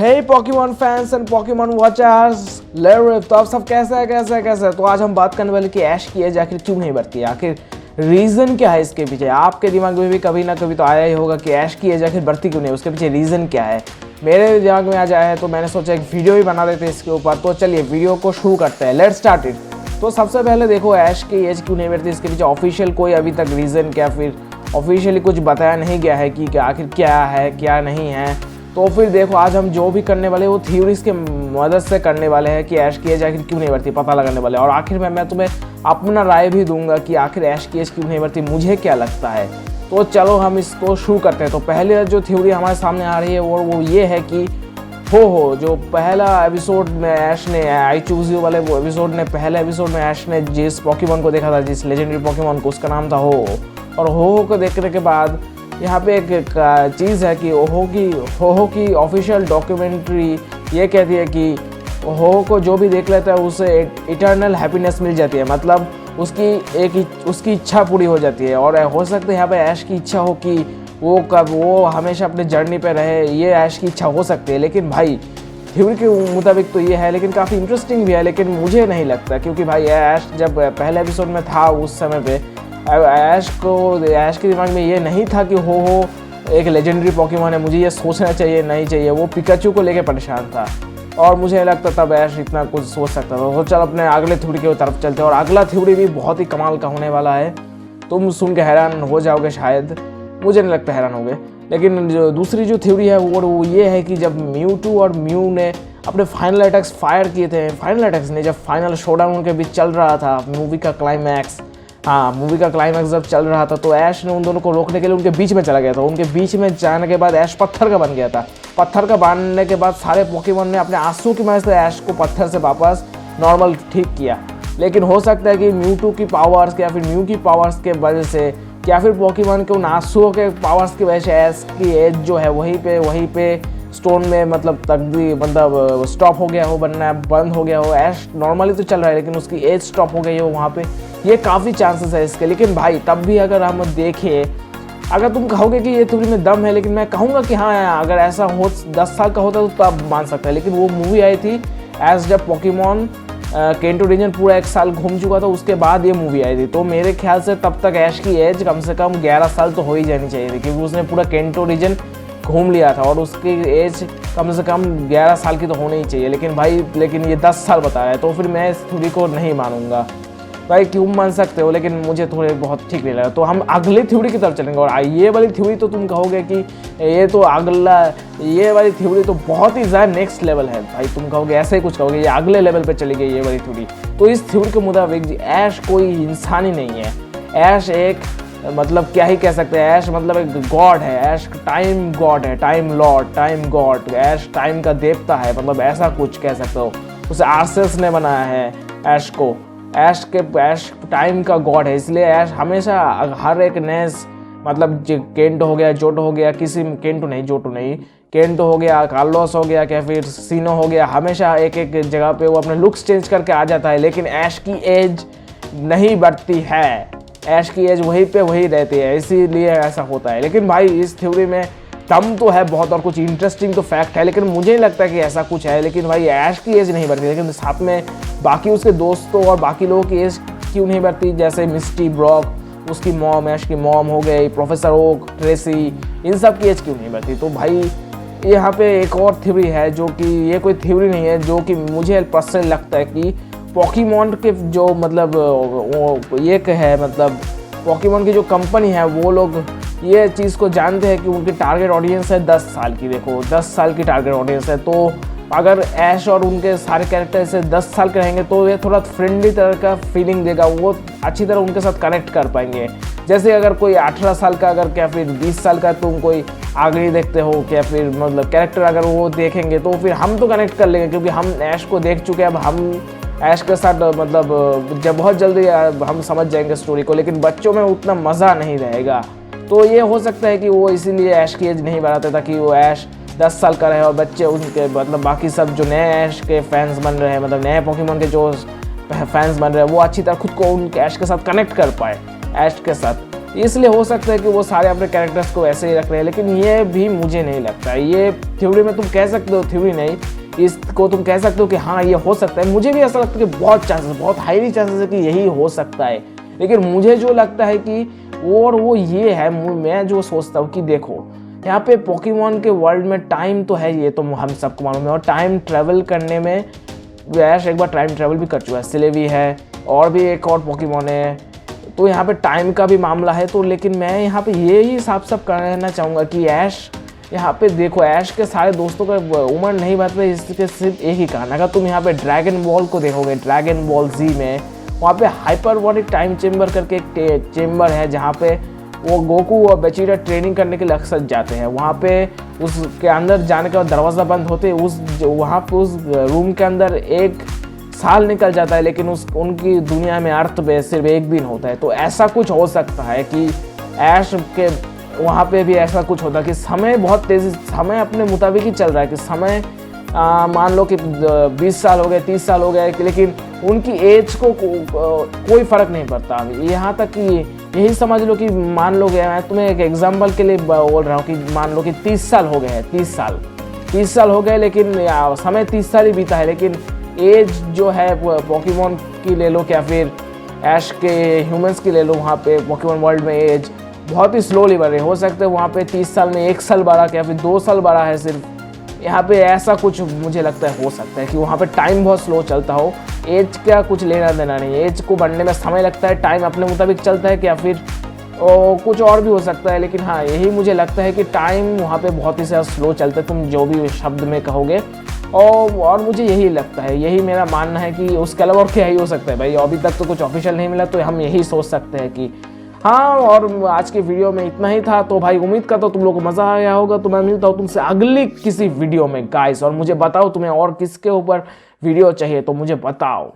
Hey Pokemon fans and Pokemon watchers लेरिफ, तो आप सब कैसे तो आज हम बात करने वाले कि ऐश की एज आखिर क्यों नहीं बढ़ती है, आखिर रीज़न क्या है इसके पीछे। आपके दिमाग में भी कभी ना कभी तो आया ही होगा कि ऐश की एज आखिर बढ़ती क्यों नहीं, उसके पीछे रीज़न क्या है। मेरे दिमाग में आज आया है तो मैंने सोचा एक वीडियो ही बना देते इसके ऊपर। तो चलिए वीडियो को शुरू करते हैं, लेट्स स्टार्ट इट। तो सबसे पहले देखो ऐश की एज क्यों नहीं बढ़ती, इसके पीछे ऑफिशियल कोई अभी तक रीज़न क्या फिर ऑफिशियली कुछ बताया नहीं गया है कि आखिर क्या है क्या नहीं है। तो फिर देखो आज हम जो भी करने वाले वो थ्योरीज के मदद से करने वाले हैं कि ऐश की एज आखिर क्यों नहीं बढ़ती, पता लगाने वाले। और आखिर में मैं तुम्हें अपना राय भी दूंगा कि आखिर ऐश की एज क्यों नहीं बढ़ती, मुझे क्या लगता है। तो चलो हम इसको शुरू करते हैं। तो पहले जो थ्योरी हमारे सामने आ रही है वो ये है कि हो जो पहला एपिसोड में ऐश ने आई चूज यू वाले वो एपिसोड ने पहले एपिसोड में ऐश ने जिस पॉकीमॉन को देखा था, जिस लेजेंडरी पॉकीमॉन को, उसका नाम था हो। और हो को देखने के बाद यहाँ पे एक चीज़ है कि हो की ऑफिशियल डॉक्यूमेंट्री ये कहती है कि हो को जो भी देख लेता है उसे इटर्नल हैप्पीनेस मिल जाती है, मतलब उसकी इच्छा पूरी हो जाती है। और हो सकता है यहाँ पे ऐश की इच्छा हो कि वो हमेशा अपने जर्नी पे रहे, ये ऐश की इच्छा हो सकती है। लेकिन भाई थ्योरी के मुताबिक तो ये है, लेकिन काफ़ी इंटरेस्टिंग भी है, लेकिन मुझे नहीं लगता। क्योंकि भाई ऐश जब पहले एपिसोड में था उस समय पे ऐश के दिमाग में ये नहीं था कि हो एक लेजेंडरी पॉकीमॉन है, मुझे ये सोचना चाहिए नहीं चाहिए। वो पिकाचू को लेके परेशान था और मुझे लगता तब ऐश इतना कुछ सोच सकता था। तो चल अपने अगले थ्योरी की तरफ चलते हैं। और अगला थ्योरी भी बहुत ही कमाल का होने वाला है, तुम सुन के हैरान हो जाओगे शायद, मुझे नहीं लगता हैरान होगे। लेकिन जो दूसरी जो थ्योरी है वो ये है कि जब म्यूटू और म्यू ने अपने फाइनल अटैक्स फायर किए थे, फाइनल अटैक्स ने जब फाइनल शोडाउन उनके बीच चल रहा था, मूवी का क्लाइमैक्स जब चल रहा था, तो ऐश ने उन दोनों को रोकने के लिए उनके बीच में चला गया था। उनके बीच में जाने के बाद ऐश पत्थर का बन गया था। पत्थर का बनने के बाद सारे पॉकीमॉन ने अपने आंसू की मदद से ऐश को पत्थर से वापस नॉर्मल ठीक किया। लेकिन हो सकता है कि म्यूटू की पावर्स या फिर म्यू की पावर्स के वजह से या फिर पॉकीमॉन के उन आंसुओं के पावर्स की वजह से ऐश की एज जो है वहीं पे स्टोन में मतलब स्टॉप हो गया हो, बनना बंद हो गया हो। ऐश नॉर्मली तो चल रहा है लेकिन उसकी एज स्टॉप हो गई हो वहाँ पे, ये काफ़ी चांसेस है इसके। लेकिन भाई तब भी अगर हम देखें, अगर तुम कहोगे कि ये थ्योरी में दम है, लेकिन मैं कहूँगा कि हाँ अगर ऐसा हो 10 साल का होता तो तब मान सकता है। लेकिन वो मूवी आई थी ऐश जब पॉकीमॉन केंटो रीजन पूरा 1 साल घूम चुका था, उसके बाद ये मूवी आई थी। तो मेरे ख्याल से तब तक ऐश की एज कम से कम 11 साल तो हो ही जानी चाहिए थी, क्योंकि उसने पूरा केंटो रीजन घूम लिया था और उसकी एज कम से कम 11 साल की तो होनी ही चाहिए। लेकिन ये 10 साल बता रहा है, तो फिर मैं इस थ्योरी को नहीं मानूंगा। भाई क्यों मान सकते हो, लेकिन मुझे थोड़े बहुत ठीक नहीं लगा। तो हम अगली थ्योरी की तरफ चलेंगे। और ये वाली थ्योरी तो तुम कहोगे कि ये वाली थ्योरी तो बहुत ही ज़्यादा नेक्स्ट लेवल है। भाई तुम कहोगे ऐसे ही कुछ कहोगे, ये अगले लेवल पे चली गई ये वाली थ्योरी। तो इस थ्योरी के मुताबिक ऐश कोई इंसान ही नहीं है। ऐश एक मतलब क्या ही कह सकते हैं, ऐश मतलब एक गॉड है। ऐश टाइम गॉड है, टाइम लॉर्ड, टाइम गॉड। ऐश टाइम का देवता है, मतलब ऐसा कुछ कह सकते हो। उसे आर्सेस ने बनाया है ऐश को। ऐश टाइम का गॉड है, इसलिए ऐश हमेशा हर एक नए मतलब केंटो हो गया, जोटो हो गया, केंटो हो गया, कार्लोस हो गया, क्या फिर सीनो हो गया, हमेशा एक जगह पे वो अपने लुक्स चेंज करके आ जाता है। लेकिन ऐश की एज नहीं बढ़ती है, ऐश की एज वही रहती है, इसीलिए ऐसा होता है। लेकिन भाई इस थ्योरी में दम तो है बहुत और कुछ इंटरेस्टिंग तो फैक्ट है, लेकिन मुझे नहीं लगता कि ऐसा कुछ है। लेकिन भाई ऐश की एज नहीं बढ़ती, लेकिन साथ में बाकी उसके दोस्तों और बाकी लोगों की एज क्यों नहीं बढ़ती, जैसे मिस्टी, ब्रॉक, उसकी मॉम, ऐश की मॉम हो गई, प्रोफेसर ओक, ट्रेसी, इन सब की एज क्यों नहीं बढ़ती। तो भाई यहाँ पे एक और थ्योरी है, जो कि ये कोई थ्योरी नहीं है, जो कि मुझे पर्सनली लगता है कि पॉकीमॉन के जो पॉकीमॉन की जो कंपनी है वो लोग ये चीज़ को जानते हैं कि उनकी टारगेट ऑडियंस है 10 साल की। देखो 10 साल की टारगेट ऑडियंस है, तो अगर ऐश और उनके सारे कैरेक्टर से 10 साल के रहेंगे तो ये थोड़ा फ्रेंडली तरह का फीलिंग देगा, वो अच्छी तरह उनके साथ कनेक्ट कर पाएंगे। जैसे अगर कोई 18 साल का अगर क्या फिर 20 साल का तुम कोई आगे देखते हो, क्या फिर मतलब कैरेक्टर अगर वो देखेंगे तो फिर हम तो कनेक्ट कर लेंगे, क्योंकि हम ऐश को देख चुके हैं। अब हम ऐश के साथ मतलब जब बहुत जल्दी हम समझ जाएंगे स्टोरी को, लेकिन बच्चों में उतना मज़ा नहीं रहेगा। तो ये हो सकता है कि वो इसीलिए ऐश की एज नहीं बढ़ाते, ताकि वो ऐश 10 साल का रहे और बच्चे उनके मतलब बाकी सब जो नए ऐश के फैंस बन रहे हैं, मतलब नए पॉकीमॉन के जो फैंस बन रहे हैं, वो अच्छी तरह खुद को उनके ऐश के साथ कनेक्ट कर पाए, ऐश के साथ। इसलिए हो सकता है कि वो सारे अपने कैरेक्टर्स को ऐसे ही रख रहे हैं, लेकिन ये भी मुझे नहीं लगता। ये थ्योरी में तुम कह सकते हो, थ्योरी नहीं, इसको तुम कह सकते हो कि हाँ ये हो सकता है। मुझे भी ऐसा लगता है कि बहुत चांसेस, बहुत हाईली चांसेस है कि यही हो सकता है, लेकिन मुझे जो लगता है कि और वो ये है, मैं जो सोचता हूँ कि देखो यहाँ पे पोकेमॉन के वर्ल्ड में टाइम तो है, ये तो हम सबको मालूम है, और टाइम ट्रेवल करने में ऐश एक बार टाइम ट्रेवल भी कर चुका है, सिलेवी है और भी एक और पोकेमॉन है, तो यहाँ पे टाइम का भी मामला है। तो लेकिन मैं यहाँ पे ये ही साफ साफ कहना चाहूँगा कि ऐश यहाँ पे देखो, ऐश के सारे दोस्तों का उम्र नहीं बढ़ता, इसके सिर्फ एक ही कारण। अगर तुम यहाँ पे ड्रैगन बॉल को देखोगे, ड्रैगन बॉल जी में वहाँ पे हाइपरबॉलिक टाइम चेम्बर करके एक चेम्बर है जहाँ पे वो गोकू और बेचिटा ट्रेनिंग करने के लिए अक्सर जाते हैं। वहाँ पे उसके अंदर जाने के बाद दरवाज़ा बंद होते, वहाँ पे उस रूम के अंदर 1 साल निकल जाता है, लेकिन उनकी दुनिया में अर्थ पे सिर्फ 1 दिन होता है। तो ऐसा कुछ हो सकता है कि ऐश के वहाँ पे भी ऐसा कुछ होता है कि समय बहुत तेज़ी, समय अपने मुताबिक ही चल रहा है कि समय मान लो कि 20 साल हो गए, 30 साल हो गए, लेकिन उनकी एज को कोई फ़र्क नहीं पड़ता। यहाँ तक कि यही समझ लो कि मान लो गया, मैं तुम्हें एक एग्जांपल के लिए बोल रहा हूँ कि मान लो कि 30 साल हो गए हैं, 30 साल हो गए, लेकिन समय 30 साल ही बीता है, लेकिन एज जो है पोकेमॉन की ले लो, क्या फिर ऐश के ह्यूमंस की ले लो, वहाँ पे पोकेमॉन वर्ल्ड में एज बहुत ही स्लोली बढ़ रही है। हो सकता है वहाँ पे 30 साल में 1 साल बढ़ा, क्या फिर 2 साल बढ़ा है सिर्फ। यहाँ पे ऐसा कुछ मुझे लगता है हो सकता है कि वहाँ पे टाइम बहुत स्लो चलता हो, एज का कुछ लेना देना नहीं है। एज को बढ़ने में समय लगता है, टाइम अपने मुताबिक चलता है, क्या फिर कुछ और भी हो सकता है। लेकिन हाँ, यही मुझे लगता है कि टाइम वहाँ पे बहुत ही ज़्यादा स्लो चलता है, तुम जो भी शब्द में कहोगे। और मुझे यही लगता है, यही मेरा मानना है कि उसके अलावा और क्या ही हो सकता है भाई। अभी तक तो कुछ ऑफिशियल नहीं मिला, तो हम यही सोच सकते हैं कि हाँ। और आज की वीडियो में इतना ही था। तो भाई उम्मीद करता हूँ तुम लोगों को मज़ा आया होगा। तो मैं मिलता हूँ तुमसे अगली किसी वीडियो में गाइस, और मुझे बताओ तुम्हें और किसके ऊपर वीडियो चाहिए, तो मुझे बताओ।